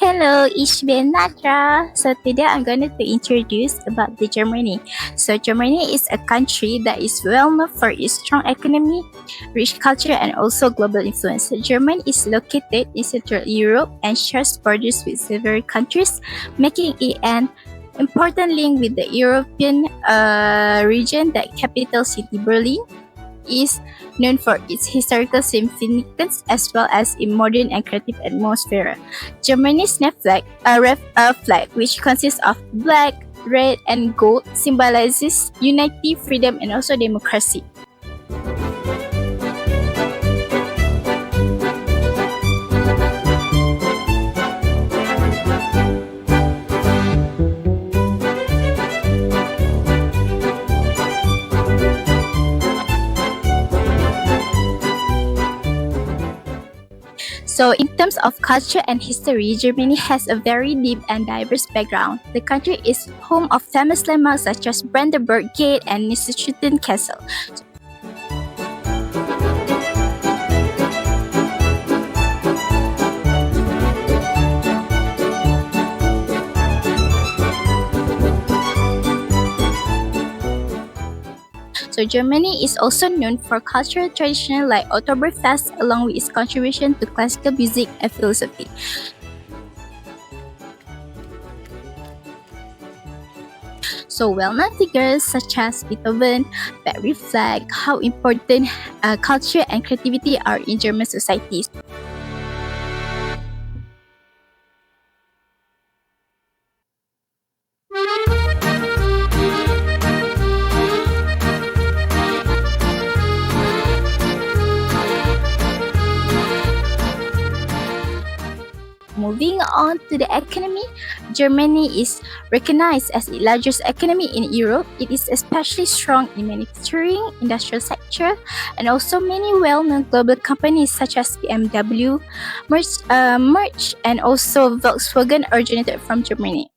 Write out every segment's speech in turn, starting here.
Hello, ich bin Nadrah. So today I'm going to introduce about the Germany. So Germany is a country that is well known for its strong economy, rich culture, and also global influence. So Germany is located in Central Europe and shares borders with several countries, making it an important link with the European region. The capital city, Berlin, is known for its historical significance as well as its modern and creative atmosphere. Germany's flag, which consists of black, red, and gold, symbolizes unity, freedom, and also democracy. So in terms of culture and history, Germany has a very deep and diverse background. The country is home of famous landmarks such as Brandenburg Gate and Nasyirah Castle. So Germany is also known for cultural traditions like Oktoberfest, along with its contribution to classical music and philosophy. So well-known figures such as Beethoven reflect how important culture and creativity are in German society. Moving on to the economy, Germany is recognized as the largest economy in Europe. It is especially strong in manufacturing, industrial sector, and also many well-known global companies such as BMW, Merch, and also Volkswagen originated from Germany.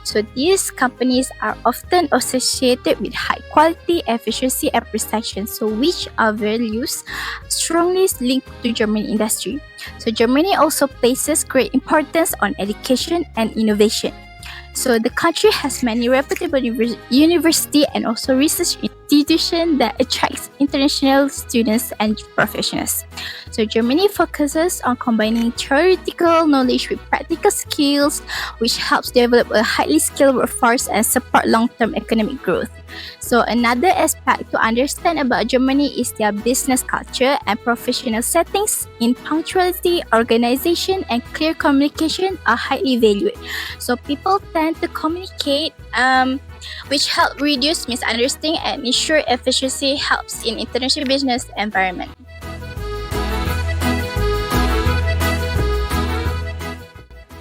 So these companies are often associated with high quality, efficiency, and precision, so which are values strongly linked to German industry. So Germany also places great importance on education and innovation. So the country has many reputable universities and also research institutions that attracts international students and professionals. So Germany focuses on combining theoretical knowledge with practical skills, which helps develop a highly skilled workforce and support long-term economic growth. So another aspect to understand about Germany is their business culture and professional settings in punctuality, organization, and clear communication are highly valued. So people tend to communicate, which help reduce misunderstanding and ensure efficiency helps in international business environment.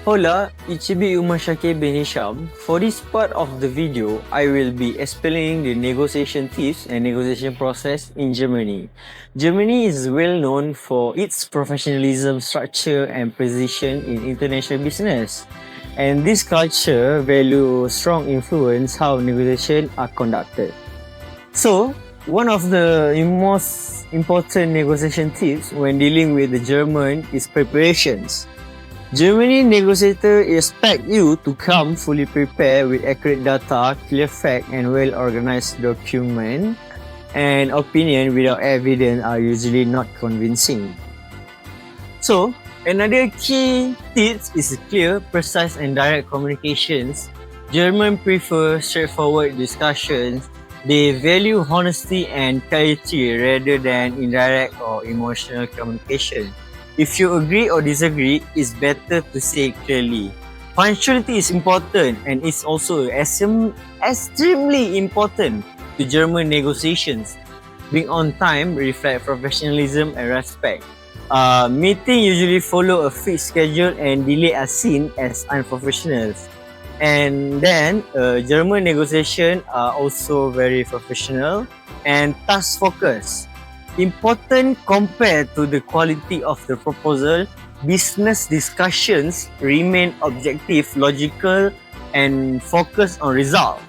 Hola, EEB Shakir bin Hisham. For this part of the video, I will be explaining the negotiation tips and negotiation process in Germany. Germany is well known for its professionalism, structure, and precision in international business. And this culture value strong influence how negotiations are conducted. So, one of the most important negotiation tips when dealing with the German is preparations. Germany negotiators expect you to come fully prepared with accurate data, clear facts, and well-organized document. And opinion without evidence are usually not convincing. So, another key tip is clear, precise, and direct communications. Germans prefer straightforward discussions. They value honesty and clarity rather than indirect or emotional communication. If you agree or disagree, it's better to say clearly. Punctuality is important and it's also extremely important to German negotiations. Being on time reflects professionalism and respect. Meeting usually follow a fixed schedule and delay are seen as unprofessional. And then German negotiation are also very professional and task focused. Important compared to the quality of the proposal, business discussions remain objective, logical, and focused on result.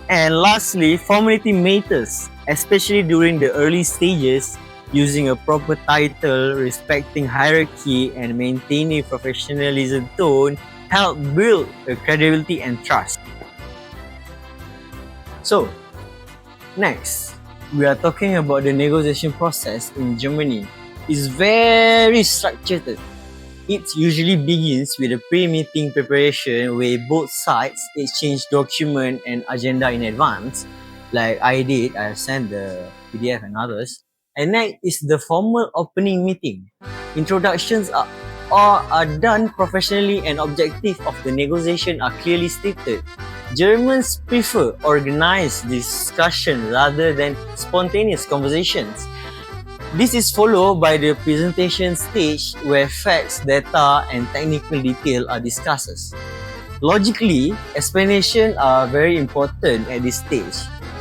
And lastly, formality matters, especially during the early stages. Using a proper title, respecting hierarchy, and maintaining professionalism tone help build credibility and trust. So, next, we are talking about the negotiation process in Germany. It's very structured. It usually begins with a pre-meeting preparation where both sides exchange document and agenda in advance. Like I did, I sent the PDF and others. And next is the formal opening meeting. Introductions are done professionally and objective of the negotiation are clearly stated. Germans prefer organized discussion rather than spontaneous conversations. This is followed by the presentation stage where facts, data, and technical detail are discussed. Logically, explanations are very important at this stage.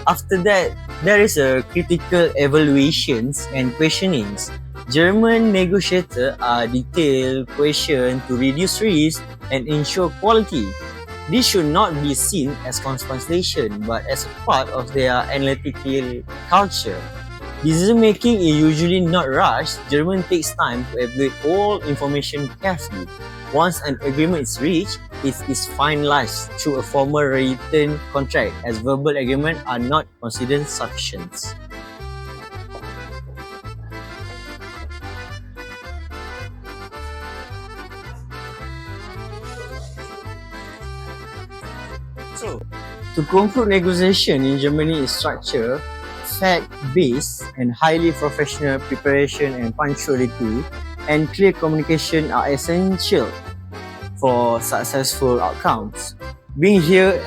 After that, there is a critical evaluations and questionings. German negotiators are detailed question to reduce risk and ensure quality. This should not be seen as compensation but as a part of their analytical culture. Decision making is usually not rushed. German takes time to evaluate all information carefully. Once an agreement is reached, it is finalized through a formal written contract, as verbal agreements are not considered sufficient. So, to conclude, negotiation in Germany is structured, fact-based, and highly professional. Preparation and punctuality and clear communication are essential for successful outcomes. Being here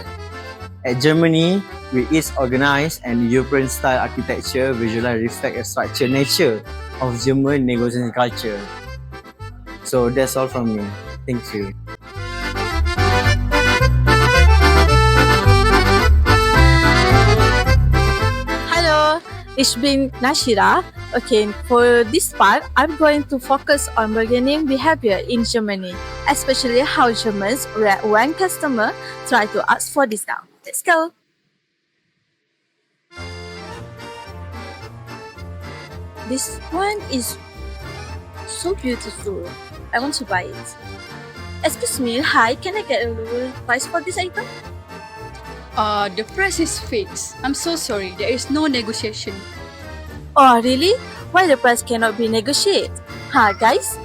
at Germany, with its organized and European-style architecture, visualize reflect a structured nature of German negotiation culture. So that's all from me. Thank you. Hello, ich bin Nasyirah. Okay, for this part, I'm going to focus on bargaining behavior in Germany, especially how Germans react when customers try to ask for discount. Let's go. This one is so beautiful. I want to buy it. Excuse me, hi, can I get a lower price for this item? The price is fixed. I'm so sorry, there is no negotiation. Oh, really? Why the price cannot be negotiated? Guys,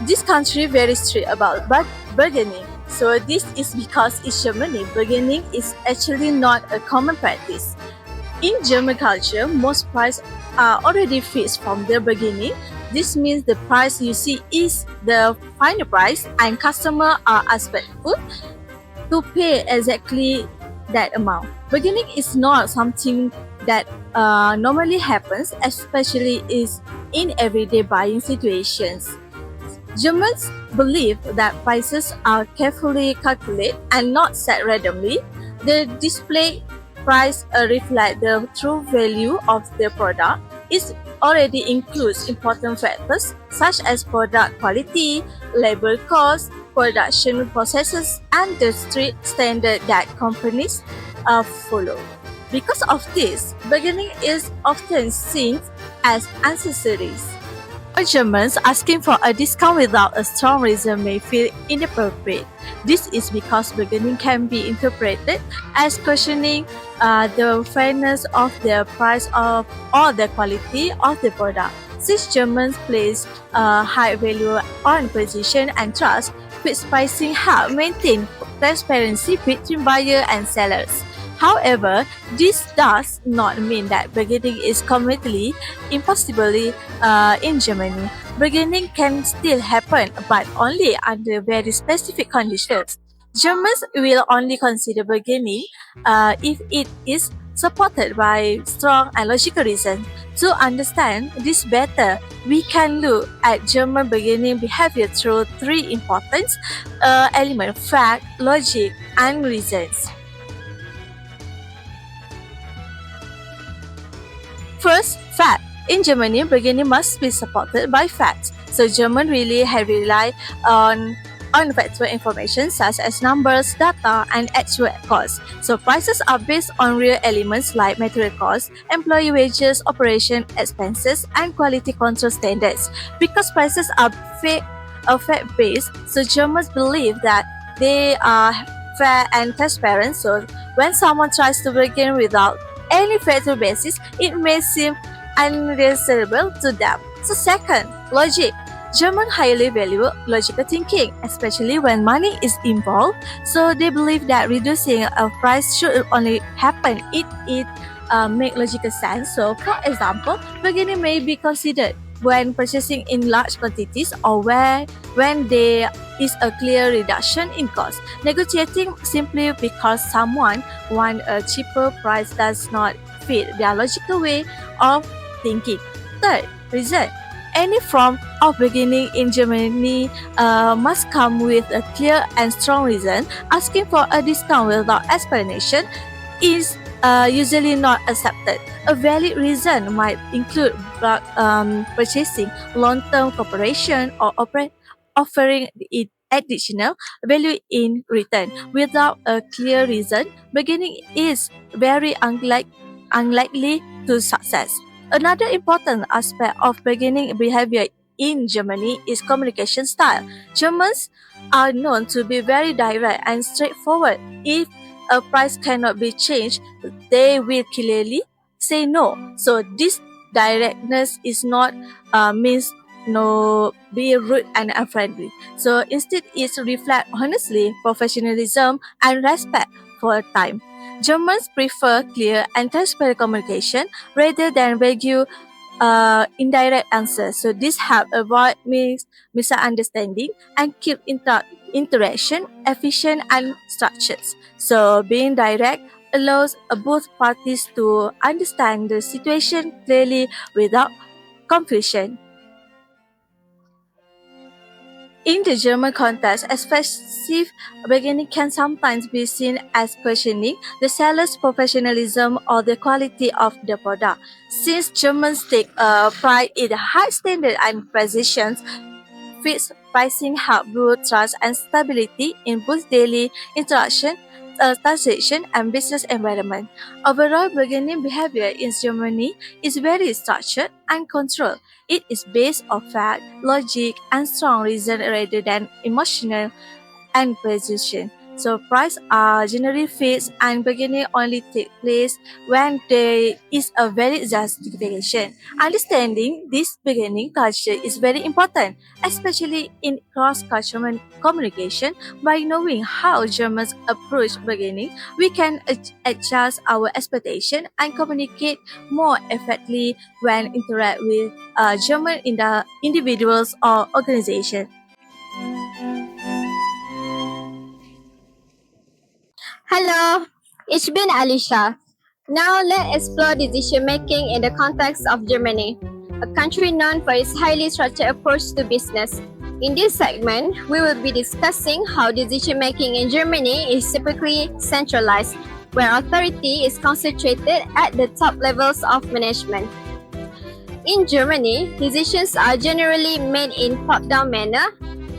this country very strict about bargaining. So this is because in Germany, bargaining is actually not a common practice. In German culture, most prices are already fixed from the beginning. This means the price you see is the final price, and customers are expected to pay exactly that amount. Bargaining is not something that normally happens, especially is in everyday buying situations. Germans believe that prices are carefully calculated and not set randomly. The display price reflects the true value of the product. It already includes important factors such as product quality, labor costs, production processes, and the strict standard that companies follow. Because of this, bargaining is often seen as unnecessary. For Germans, asking for a discount without a strong reason may feel inappropriate. This is because bargaining can be interpreted as questioning the fairness of the price of or the quality of the product. Since Germans place high value on precision and trust, fixed pricing help maintain transparency between buyer and sellers. However, this does not mean that bargaining is completely impossible in Germany. Bargaining can still happen, but only under very specific conditions. Germans will only consider bargaining if it is supported by strong and logical reasons. To understand this better, we can look at German bargaining behavior through three important elements: fact, logic, and reasons. First, fact. In Germany, bargaining must be supported by facts. So German really heavily rely on factual information such as numbers, data, and actual costs. So prices are based on real elements like material costs, employee wages, operation expenses, and quality control standards. Because prices are fact-based, so Germans believe that they are fair and transparent. So when someone tries to bargain without any factual basis, it may seem unreasonable to them. So second, logic. Germans highly value logical thinking, especially when money is involved. So they believe that reducing a price should only happen if it makes logical sense. So for example, bargaining may be considered when purchasing in large quantities or when there is a clear reduction in cost. Negotiating simply because someone wants a cheaper price does not fit their logical way of thinking. Third, reason. Any form of bargaining in Germany must come with a clear and strong reason. Asking for a discount without explanation is usually not accepted. A valid reason might include purchasing, long-term cooperation, or offering it additional value in return. Without a clear reason, bargaining is very unlikely to success. Another important aspect of bargaining behavior in Germany is communication style. Germans are known to be very direct and straightforward. If a price cannot be changed, they will clearly say no. So this directness is not means no be rude and unfriendly. So instead, it reflects honestly professionalism and respect for time. Germans prefer clear and transparent communication rather than vague, indirect answers. So this helps avoid misunderstanding and keep interaction efficient and structured. So being direct allows both parties to understand the situation clearly without confusion. In the German context, excessive bargaining can sometimes be seen as questioning the seller's professionalism or the quality of the product. Since Germans take pride in high standard and precision, fixed pricing help build trust and stability in both daily interaction, transaction, and business environment. Overall, bargaining behavior in Germany is very structured and controlled. It is based on fact, logic, and strong reason rather than emotional and precision. So prices are generally fixed and bargaining only take place when there is a valid justification. Understanding this bargaining culture is very important, especially in cross-cultural communication. By knowing how Germans approach bargaining, we can adjust our expectation and communicate more effectively when interact with German individuals or organizations. Hello, ich bin Allisya. Now let's explore decision making in the context of Germany, a country known for its highly structured approach to business. In this segment, we will be discussing how decision making in Germany is typically centralized, where authority is concentrated at the top levels of management. In Germany, decisions are generally made in top-down manner.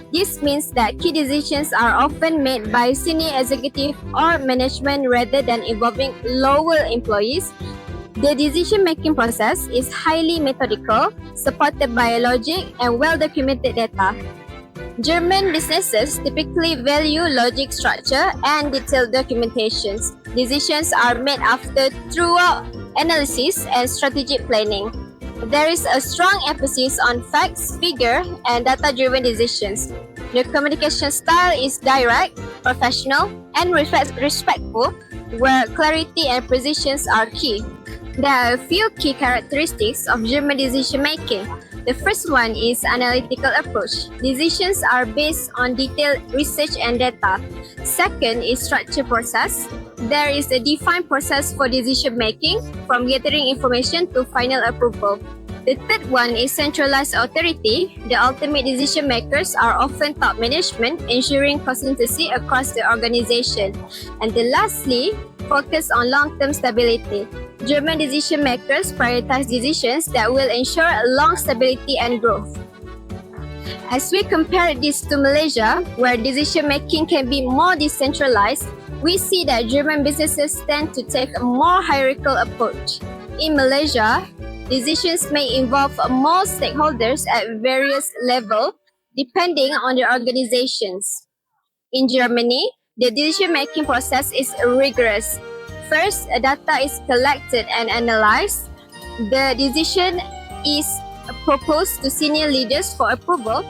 This means that key decisions are often made by senior executive or management rather than involving lower employees. The decision-making process is highly methodical, supported by logic and well-documented data. German businesses typically value logic structure and detailed documentations. Decisions are made after thorough analysis and strategic planning. There is a strong emphasis on facts, figure, and data-driven decisions. The communication style is direct, professional, and respectful, where clarity and precision are key. There are a few key characteristics of German decision-making. The first one is analytical approach. Decisions are based on detailed research and data. Second is structured process. There is a defined process for decision making, from gathering information to final approval. The third one is centralized authority. The ultimate decision makers are often top management, ensuring consistency across the organization. And the lastly, focus on long-term stability. German decision makers prioritize decisions that will ensure long stability and growth. As we compare this to Malaysia, where decision making can be more decentralized, we see that German businesses tend to take a more hierarchical approach. In Malaysia, decisions may involve more stakeholders at various levels depending on the organizations. In Germany, the decision-making process is rigorous. First, data is collected and analyzed. The decision is proposed to senior leaders for approval.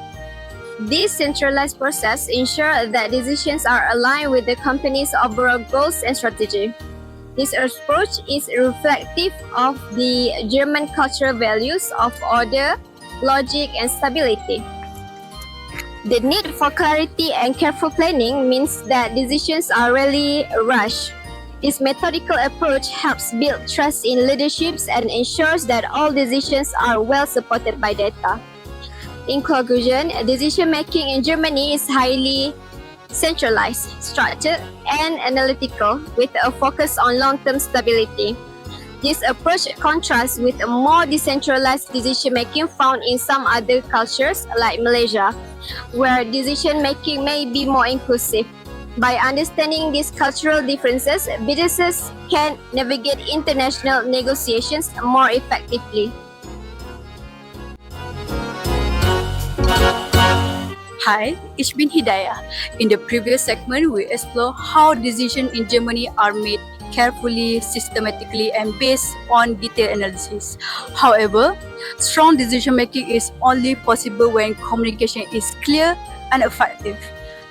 This centralized process ensures that decisions are aligned with the company's overall goals and strategy. This approach is reflective of the German cultural values of order, logic, and stability. The need for clarity and careful planning means that decisions are rarely rushed. This methodical approach helps build trust in leaderships and ensures that all decisions are well supported by data. In conclusion, decision-making in Germany is highly centralized, structured, and analytical with a focus on long-term stability. This approach contrasts with a more decentralized decision-making found in some other cultures like Malaysia, where decision-making may be more inclusive. By understanding these cultural differences, businesses can navigate international negotiations more effectively. Hi, it's been Hidayah. In the previous segment, we explore how decisions in Germany are made carefully, systematically, and based on detailed analysis. However, strong decision-making is only possible when communication is clear and effective.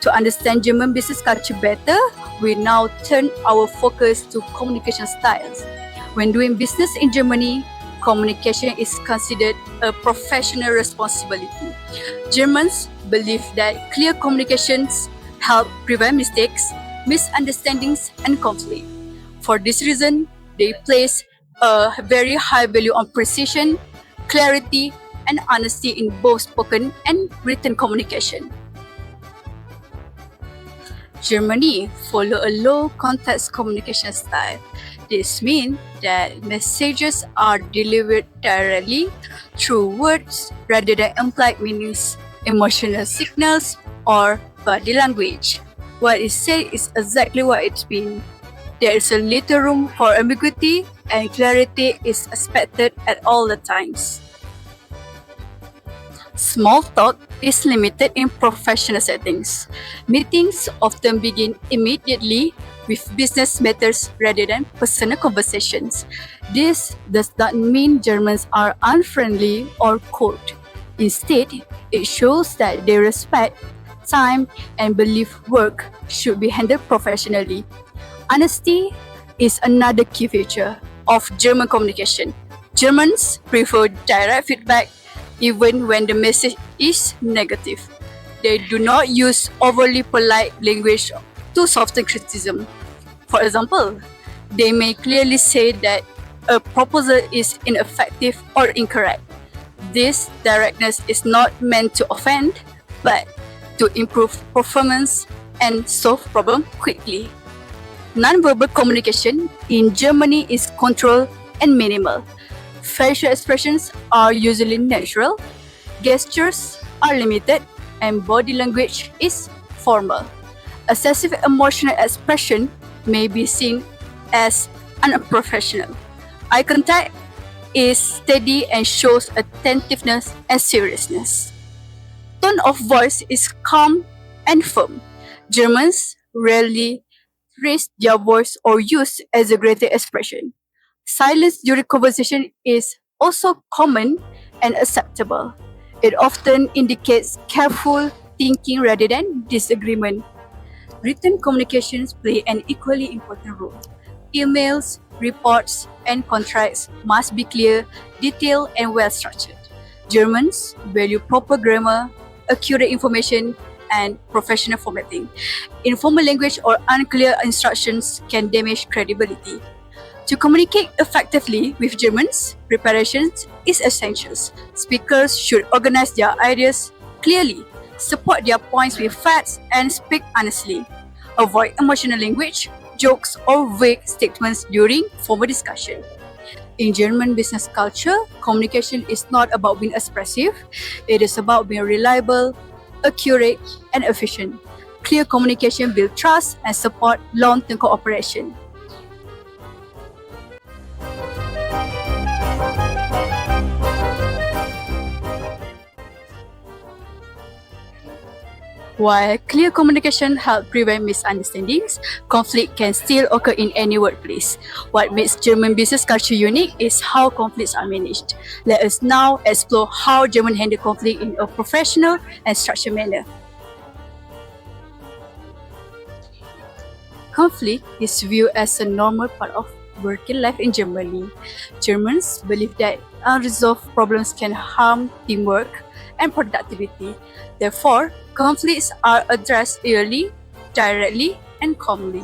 To understand German business culture better, we now turn our focus to communication styles. When doing business in Germany, communication is considered a professional responsibility. Germans believe that clear communications help prevent mistakes, misunderstandings, and conflict. For this reason, they place a very high value on precision, clarity, and honesty in both spoken and written communication. Germany follow a low context communication style. This means that messages are delivered directly through words rather than implied meanings, emotional signals, or body language. What is said is exactly what it's been. There is a little room for ambiguity, and clarity is expected at all the times. Small talk is limited in professional settings. Meetings often begin immediately with business matters rather than personal conversations. This does not mean Germans are unfriendly or cold. Instead, it shows that they respect time and believe work should be handled professionally. Honesty is another key feature of German communication. Germans prefer direct feedback even when the message is negative. They do not use overly polite language to soften criticism. For example, they may clearly say that a proposal is ineffective or incorrect. This directness is not meant to offend, but to improve performance and solve problems quickly. Nonverbal communication in Germany is controlled and minimal. Facial expressions are usually natural, gestures are limited, and body language is formal. Excessive emotional expression may be seen as unprofessional. Eye contact is steady and shows attentiveness and seriousness. Tone of voice is calm and firm. Germans rarely raise their voice or use exaggerated expression. Silence during conversation is also common and acceptable. It often indicates careful thinking rather than disagreement. Written communications play an equally important role. Emails, reports, and contracts must be clear, detailed, and well structured. Germans value proper grammar, accurate information, and professional formatting. Informal language or unclear instructions can damage credibility. To communicate effectively with Germans, preparation is essential. Speakers should organize their ideas clearly, support their points with facts, and speak honestly. Avoid emotional language, jokes, or vague statements during formal discussion. In German business culture, communication is not about being expressive, it is about being reliable, accurate, and efficient. Clear communication builds trust and support long-term cooperation. While clear communication helps prevent misunderstandings, conflict can still occur in any workplace. What makes German business culture unique is how conflicts are managed. Let us now explore how Germans handle conflict in a professional and structured manner. Conflict is viewed as a normal part of working life in Germany. Germans believe that unresolved problems can harm teamwork and productivity. Therefore, conflicts are addressed early, directly, and calmly.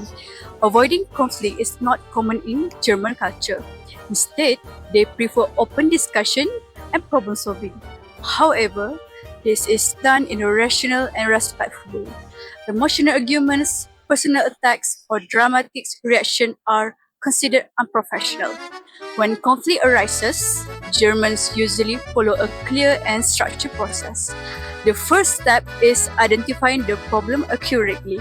Avoiding conflict is not common in German culture. Instead, they prefer open discussion and problem solving. However, this is done in a rational and respectful way. Emotional arguments, personal attacks, or dramatic reactions are considered unprofessional. When conflict arises, Germans usually follow a clear and structured process. The first step is identifying the problem accurately.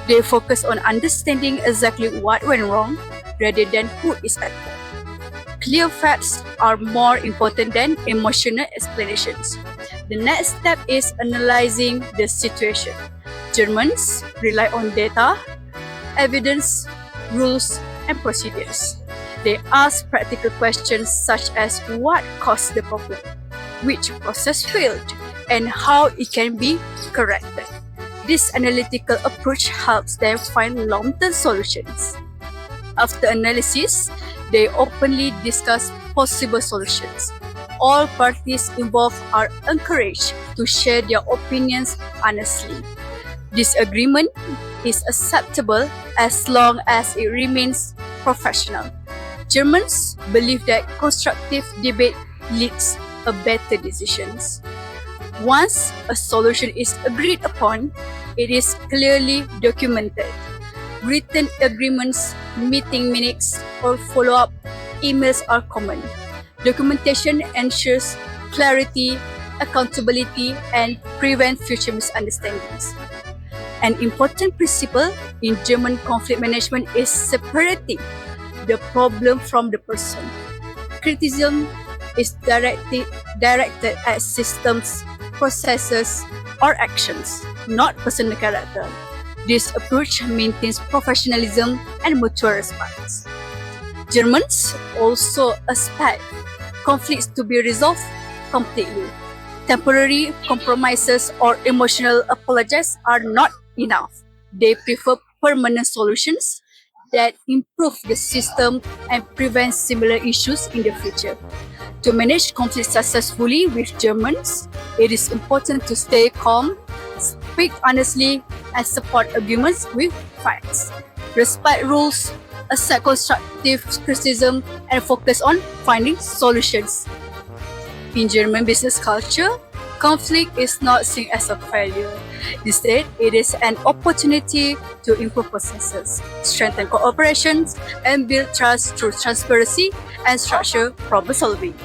They focus on understanding exactly what went wrong rather than who is at fault. Clear facts are more important than emotional explanations. The next step is analyzing the situation. Germans rely on data, evidence, rules, and procedures. They ask practical questions such as what caused the problem, which process failed, and how it can be corrected. This analytical approach helps them find long-term solutions. After analysis, they openly discuss possible solutions. All parties involved are encouraged to share their opinions honestly. Disagreement is acceptable as long as it remains professional. Germans believe that constructive debate leads to better decisions. Once a solution is agreed upon, it is clearly documented. Written agreements, meeting minutes, or follow-up emails are common. Documentation ensures clarity, accountability, and prevents future misunderstandings. An important principle in German conflict management is separating the problem from the person. Criticism is directed at systems, processes, or actions, not personal character. This approach maintains professionalism and mutual respect. Germans also expect conflicts to be resolved completely. Temporary compromises or emotional apologies are not enough. They prefer permanent solutions that improve the system and prevent similar issues in the future. To manage conflict successfully with Germans, it is important to stay calm, speak honestly, and support arguments with facts. Respect rules, accept constructive criticism, and focus on finding solutions. In German business culture, conflict is not seen as a failure. Instead, it is an opportunity to improve processes, strengthen cooperation, and build trust through transparency and structured problem solving.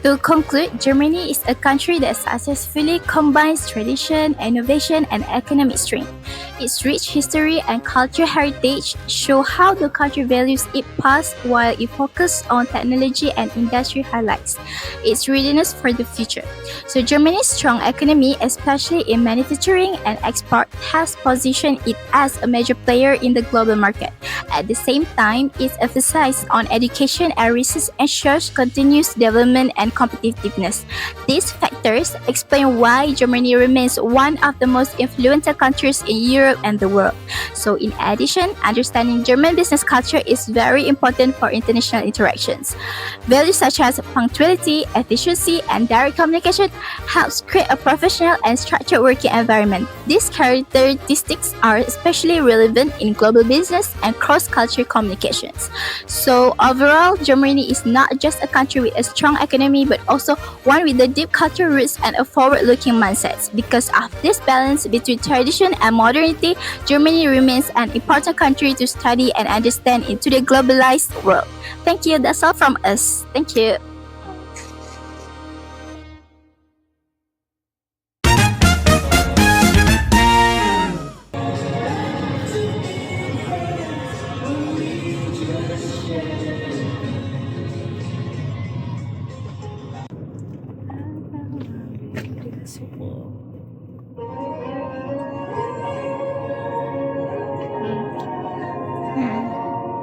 To conclude, Germany is a country that successfully combines tradition, innovation, and economic strength. Its rich history and cultural heritage show how the country values its past while it focuses on technology and industry highlights its readiness for the future. So Germany's strong economy, especially in manufacturing and export, has positioned it as a major player in the global market. At the same time, its emphasis on education and research ensures continuous development and competitiveness. These factors explain why Germany remains one of the most influential countries in Europe Europe and the world. So in addition, understanding German business culture is very important for international interactions. Values such as punctuality, efficiency, and direct communication helps create a professional and structured working environment. These characteristics are especially relevant in global business and cross-cultural communications. So overall, Germany is not just a country with a strong economy, but also one with a deep cultural roots and a forward-looking mindset. Because of this balance between tradition and modernity, Germany remains an important country to study and understand in today's globalized world. Thank you. That's all from us. Thank you.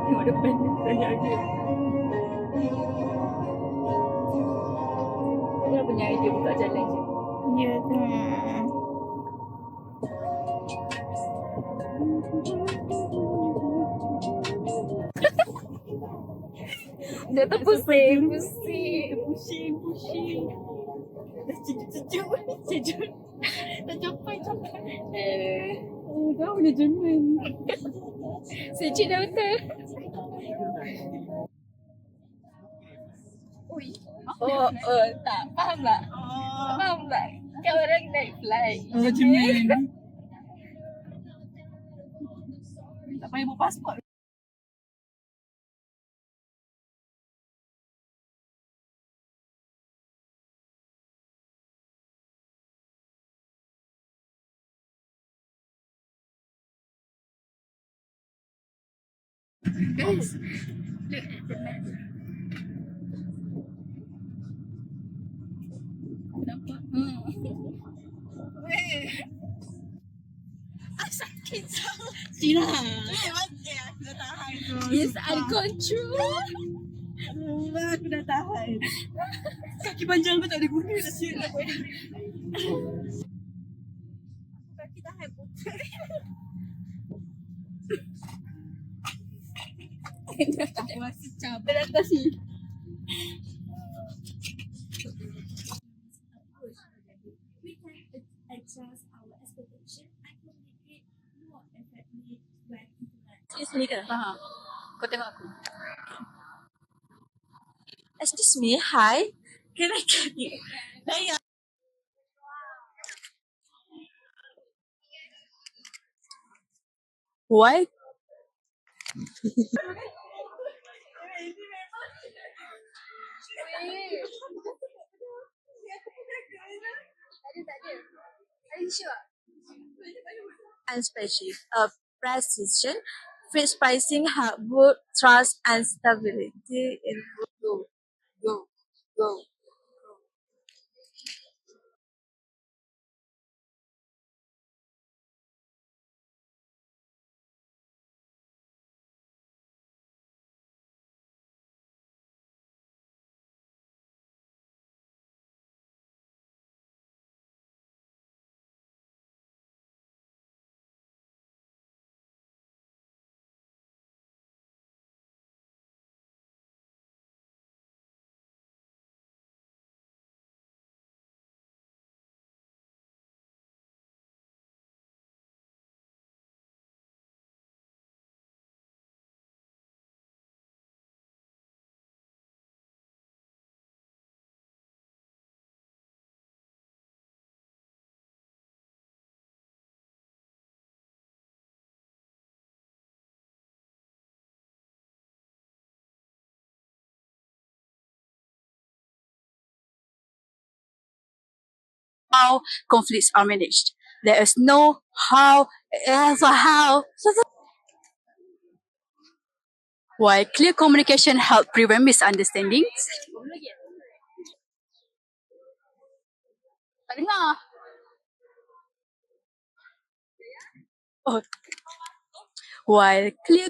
Tengok depan ni, banyak idea. Dia punya idea buka jalan je. Ya. Dia tu pusing. Dah sejuk. Dah capai. Dah punya Jerman. Sejuk dah betul. Tak. Faham tak? Kan orang naik flight. Jerman. Tak payah bawa pasport. Guys, look at the map. Nampak? Sakit sangat. Cina. Aku dah tahan tu. Yes, I control. Aku dah tahan. Kaki panjang aku tak boleh guna. Kaki tahan putar. Masih capek atas ni. We can adjust our expectation and communicate more effectively when interacting. Excuse me ke? Faham. Kau tengok aku. Excuse me, hi. Can I get you? Naya. Why? And spreadsheet, precision, fixed pricing, help both trust and stability in go. How conflicts are managed. There is no how. Why clear communication help prevent misunderstandings? Tak dengar. Oh. Why clear